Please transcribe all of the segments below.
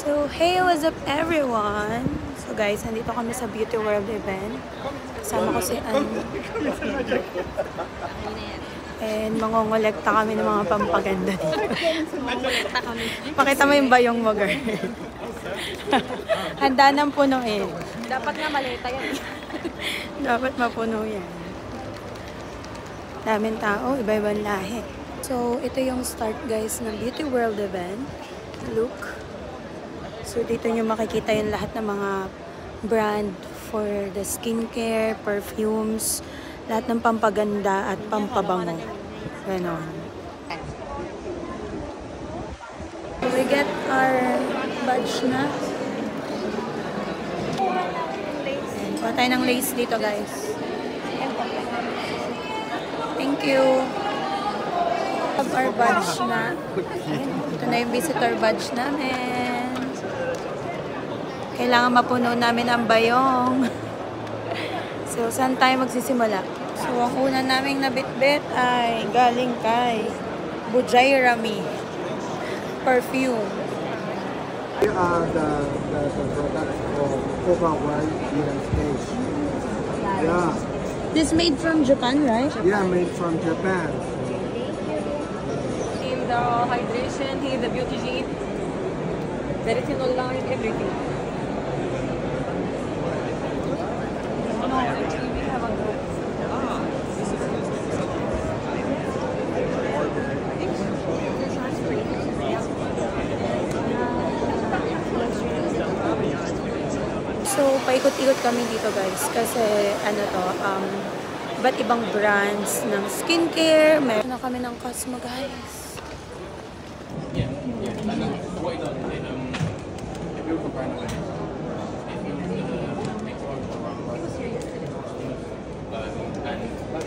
So, hey, what's up everyone? So guys, nandito kami sa Beauty World event. Kasama ko si Ann. And mangongolekta kami ng mga pampaganda dito. Pakita mo yung bayong mo, girl. Handa ng punuin. Dapat nga maleta yan. Dapat mapuno yan. Daming tao, iba-ibang lahi. So, ito yung start guys ng Beauty World event. Look. So, dito nyo makikita yung lahat ng mga brand for the skincare, perfumes, lahat ng pampaganda at pampabango. Ganon. So, we get our badge na. Kuha tayo ng lace dito, guys. Thank you. Have our badge na. Ito na yung visitor badge namin. Kailangan mapuno namin ang bayong. So, saan tayo magsisimula? So, ang una naming nabitbit ay galing kay Bujairami perfume. Here are the products of Coca-Cola United States. Yeah. This made from Japan, right? Yeah, made from Japan. Heal the hydration, heal the beauty gel. Retinol lang and everything. No, actually we have a group. So, paikot-ikot kami dito guys kasi ano to, iba't ibang brands ng skincare. Meron na kami ng Cosmo guys.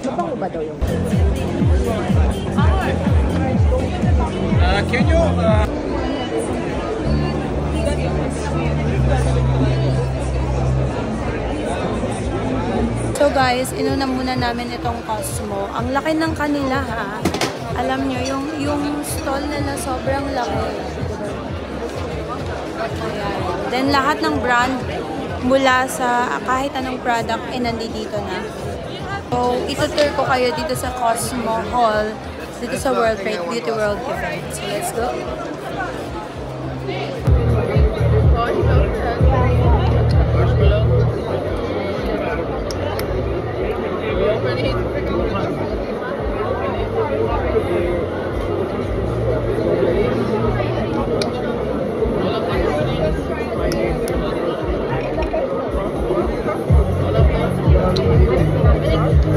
Mabango ba daw yung? Can you... So guys, inuna muna namin itong Cosmo. Ang laki ng kanila ha. Alam nyo, yung stall nila sobrang laki. Ayan. Then lahat ng brand mula sa kahit anong product ay nandito na. So, itutur ko kayo dito sa Cosmo Hall, dito sa World Trade Beauty World event. So, let's go.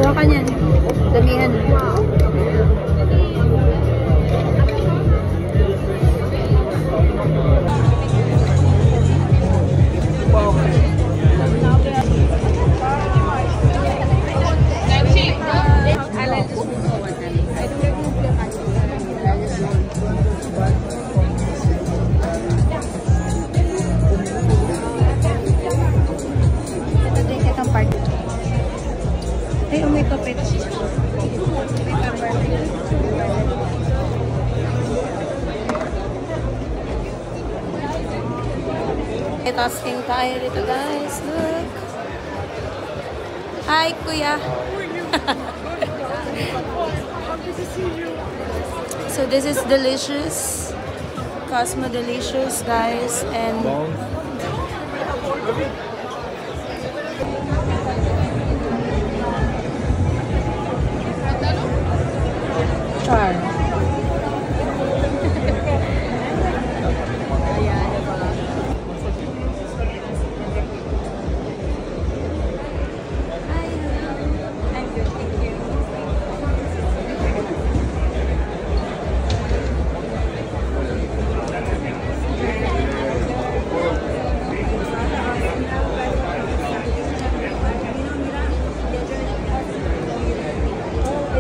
Kuha ka niyan. Damihan. Ay, may kapit. Tasking tayo dito guys. Look. Hi, kuya. So this is delicious. Cosmo Delicious guys. And char.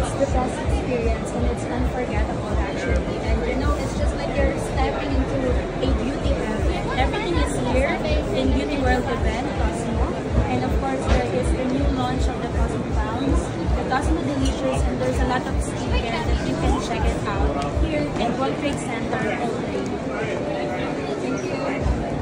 It's the best experience and it's unforgettable actually. And you know, it's just like you're stepping into a beauty heaven. Everything is here in Beauty World event, Cosmo. And of course, there is the new launch of the Cosmo Pounds, the Cosmo Delicious, and there's a lot of skincare that you can check it out here in World Trade Center. Thank you.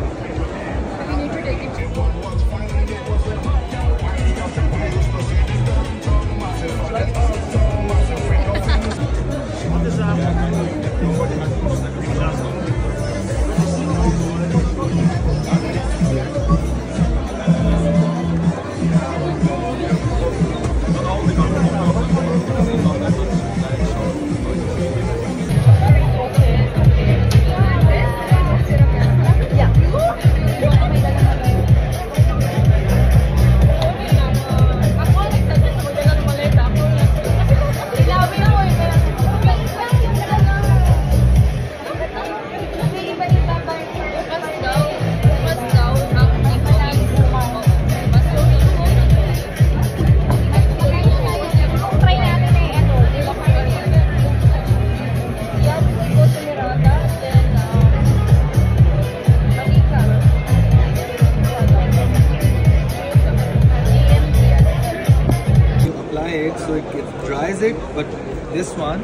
squeeze it, but this one,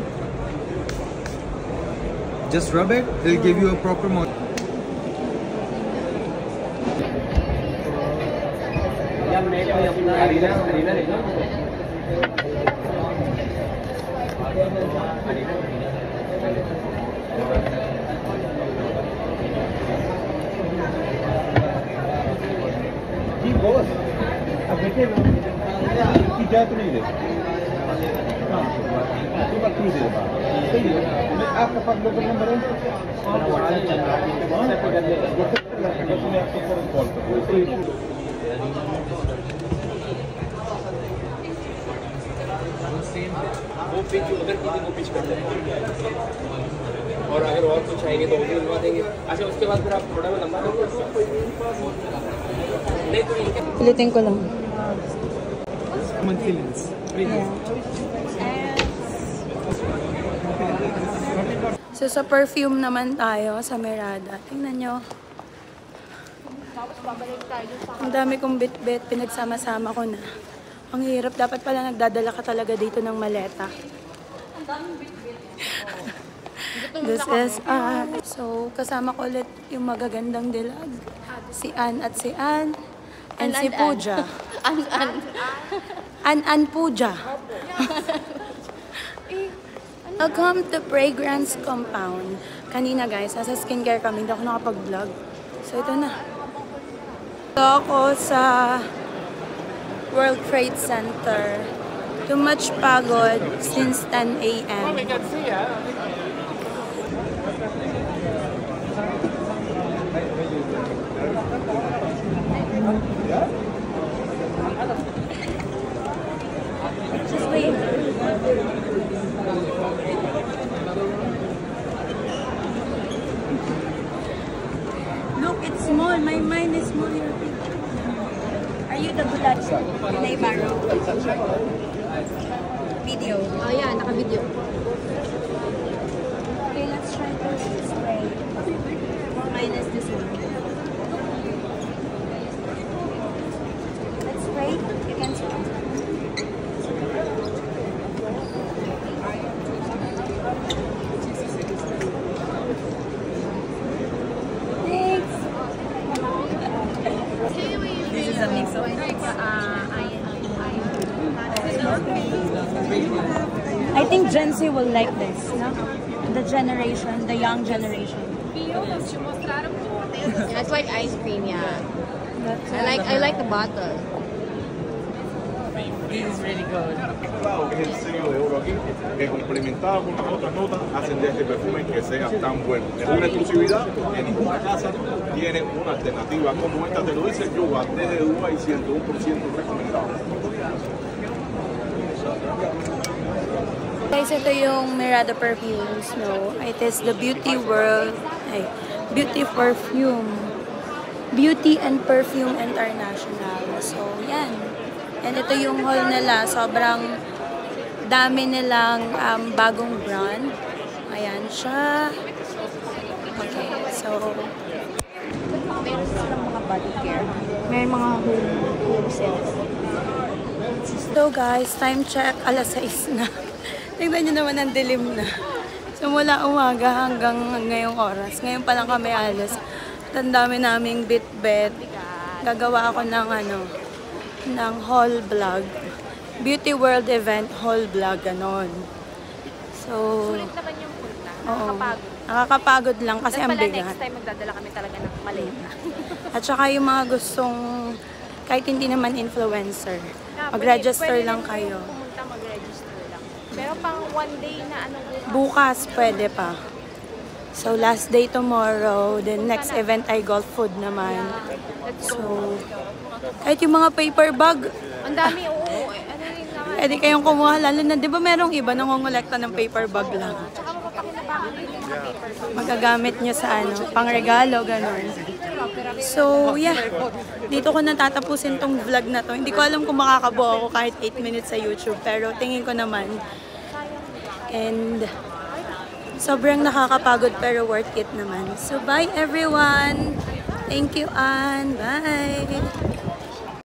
just rub it, it'll give you a proper motion. वो पिच अगर किसी को पिच कर देंगे और अगर और कुछ आएंगे तो वो भी बनवा देंगे। अच्छा उसके बाद फिर आप थोड़ा सा लंबा नहीं तो Ulitin ko lang. So, sa perfume naman tayo sa Mirada. Tingnan nyo. Ang dami kong bit-bit. Pinagsama-sama ko na. Ang hirap. Dapat pala nagdadala ka talaga dito ng maleta. This is so, kasama ko ulit yung magagandang dilag. Si Ann at si Ann. And si Pooja. Ann Pooja. Welcome to Fragrance Compound. Kanina guys, nasa skincare kami. Hindi ako nakapag-vlog. So ito na. Ito ako sa World Trade Center. Too much pagod since 10 a.m. Just wait. Look, it's small. My mind is small. Are you the bulag? Pinay Barrow. Video. Oh yeah, naka-video. Okay, let's try this spray. Minus this one. Let's spray. You can spray. This is a mix of I think Gen Z will like this, no? The generation, the young generation. That's like ice cream, yeah. I like the bottle. This is really good. Que es el sello de oro aquí, que complementado con las otras notas hacen de este perfume que sea tan bueno. Es una exclusividad que ninguna casa tiene una alternativa como esta, te lo dice Yoga, desde Dubái, 101% recomendado. Guys, ito yung Mirada perfumes, no? It is the Beauty World, Beauty Perfume. Beauty and Perfume International. So, yan. And ito yung haul nila. Sobrang dami nilang bagong brand. Ayan siya. Okay, so Meron silang mga body care. may mga home sales. So guys, time check. Alas 6 na. Tingnan nyo naman ang dilim na. So mula umaga hanggang ngayong oras. Ngayon pa lang kami alas. Ang dami naming bit-bit. Gagawa ako ng ng haul vlog. Beauty World event haul vlog, ganon. So, Sulit naman yung punta. oo. Nakakapagod. Nakakapagod lang kasi ang Pala bigat. next time magdadala kami talaga ng maleta. At saka yung mga gustong, kahit hindi naman influencer, mag-register Pwede lang rin kayo. pumunta, mag-register lang. Pero pang one day na Bukas, pwede pa. So, last day tomorrow. Then, next event ay golf food naman. let's So, go. kahit yung mga paper bag, Ang dami, oo. Ano rin naman. pwede kayong kumuha. Lalo na, di ba merong iba nangongolekta ng paper bag lang? Tsaka mapapakinabangan rin yung mga paper. Magagamit nyo sa pangregalo, gano'n. So, yeah. Dito ko natatapusin tong vlog na to. Hindi ko alam kung makakabuo ako kahit 8 minutes sa YouTube. Pero tingin ko naman. And sobrang nakakapagod pero worth it naman. So, bye everyone! Thank you, Ann. Bye!